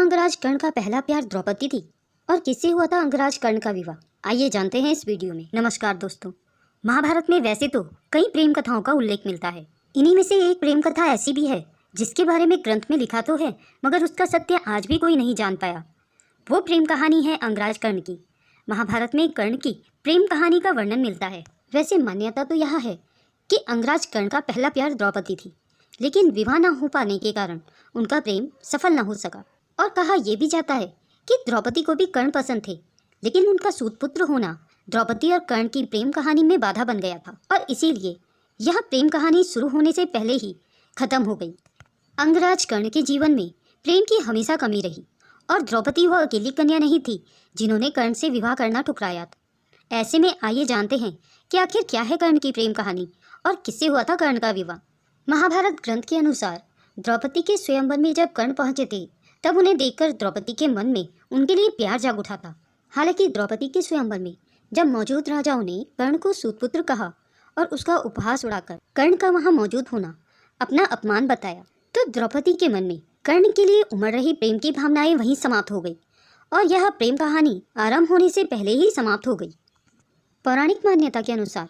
अंगराज कर्ण का पहला प्यार द्रौपदी थी? और किससे हुआ था अंगराज कर्ण का विवाह? आइए जानते हैं इस वीडियो में। नमस्कार दोस्तों। महाभारत में वैसे तो कई प्रेम कथाओं का उल्लेख मिलता है। इन्हीं में से एक प्रेम कथा ऐसी भी है जिसके बारे में ग्रंथ में लिखा तो है, मगर उसका सत्य आज भी कोई नहीं जान पाया। वो प्रेम कहानी है अंगराज कर्ण की। महाभारत में कर्ण की प्रेम कहानी का वर्णन मिलता है। वैसे मान्यता तो यह है कि अंगराज कर्ण का पहला प्यार द्रौपदी थी, लेकिन विवाह न हो पाने के कारण उनका प्रेम सफल न हो सका। और कहा यह भी जाता है कि द्रौपदी को भी कर्ण पसंद थे, लेकिन उनका सूतपुत्र होना द्रौपदी और कर्ण की प्रेम कहानी में बाधा बन गया था और इसीलिए यह प्रेम कहानी शुरू होने से पहले ही खत्म हो गई। अंगराज कर्ण के जीवन में प्रेम की हमेशा कमी रही और द्रौपदी वह अकेली कन्या नहीं थी जिन्होंने कर्ण से विवाह करना ठुकराया था। ऐसे में आइए जानते हैं कि आखिर क्या है कर्ण की प्रेम कहानी और किससे हुआ था कर्ण का विवाह। महाभारत ग्रंथ के अनुसार द्रौपदी के स्वयंवर में जब कर्ण पहुंचे थे, तब उन्हें देखकर द्रौपदी के मन में उनके लिए प्यार जाग उठा था। हालांकि द्रौपदी के स्वयंवर में जब मौजूद राजाओं ने कर्ण को सूतपुत्र कहा और उसका उपहास उड़ाकर कर्ण का वहां मौजूद होना अपना अपमान बताया, तो द्रौपदी के मन में कर्ण के लिए उमड़ रही प्रेम की भावनाएं वहीं समाप्त हो गई और यह प्रेम कहानी आरंभ होने से पहले ही समाप्त हो गई। पौराणिक मान्यता के अनुसार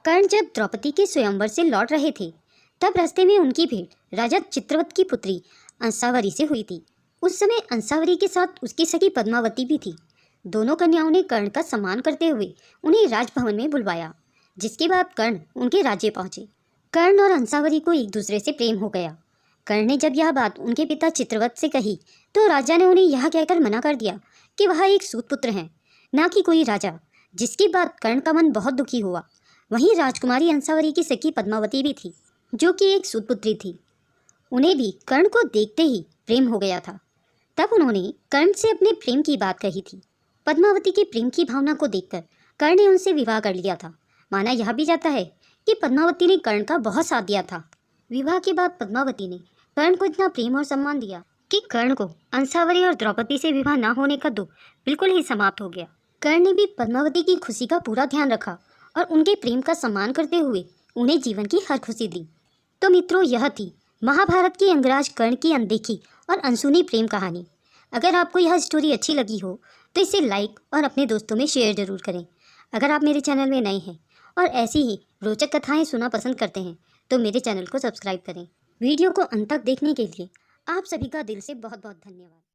कर्ण जब द्रौपदी के स्वयंवर से लौट रहे थे, तब रास्ते में उनकी भेंट राजा चित्रवत की पुत्री अंसावरी से हुई थी। उस समय अंसावरी के साथ उसकी सखी पद्मावती भी थी। दोनों कन्याओं ने कर्ण का सम्मान करते हुए उन्हें राजभवन में बुलवाया, जिसके बाद कर्ण उनके राज्य पहुंचे। कर्ण और अंसावरी को एक दूसरे से प्रेम हो गया। कर्ण ने जब यह बात उनके पिता चित्रवत से कही, तो राजा ने उन्हें यह कहकर मना कर दिया कि वह एक सूतपुत्र हैं, ना कि कोई राजा, जिसके बाद कर्ण का मन बहुत दुखी हुआ। वहीं राजकुमारी अंसावरी की सखी पद्मावती भी थी, जो कि एक सूतपुत्री थी। उन्हें भी कर्ण को देखते ही प्रेम हो गया था। तब उन्होंने कर्ण से अपने प्रेम की बात कही थी। पद्मावती के प्रेम की भावना को देखकर कर्ण ने उनसे विवाह कर लिया था। माना यह भी जाता है कि पद्मावती ने कर्ण का बहुत साथ दिया था। विवाह के बाद पद्मावती ने कर्ण को इतना प्रेम और सम्मान दिया कि कर्ण को अंसावरी और द्रौपदी से विवाह न होने का दुख बिल्कुल ही समाप्त हो गया। कर्ण ने भी पद्मावती की खुशी का पूरा ध्यान रखा और उनके प्रेम का सम्मान करते हुए उन्हें जीवन की हर खुशी दी। तो मित्रों, यह थी महाभारत की अंगराज कर्ण की अनदेखी और अनसुनी प्रेम कहानी। अगर आपको यह स्टोरी अच्छी लगी हो तो इसे लाइक और अपने दोस्तों में शेयर जरूर करें। अगर आप मेरे चैनल में नए हैं और ऐसी ही रोचक कथाएं सुनना पसंद करते हैं तो मेरे चैनल को सब्सक्राइब करें। वीडियो को अंत तक देखने के लिए आप सभी का दिल से बहुत बहुत धन्यवाद।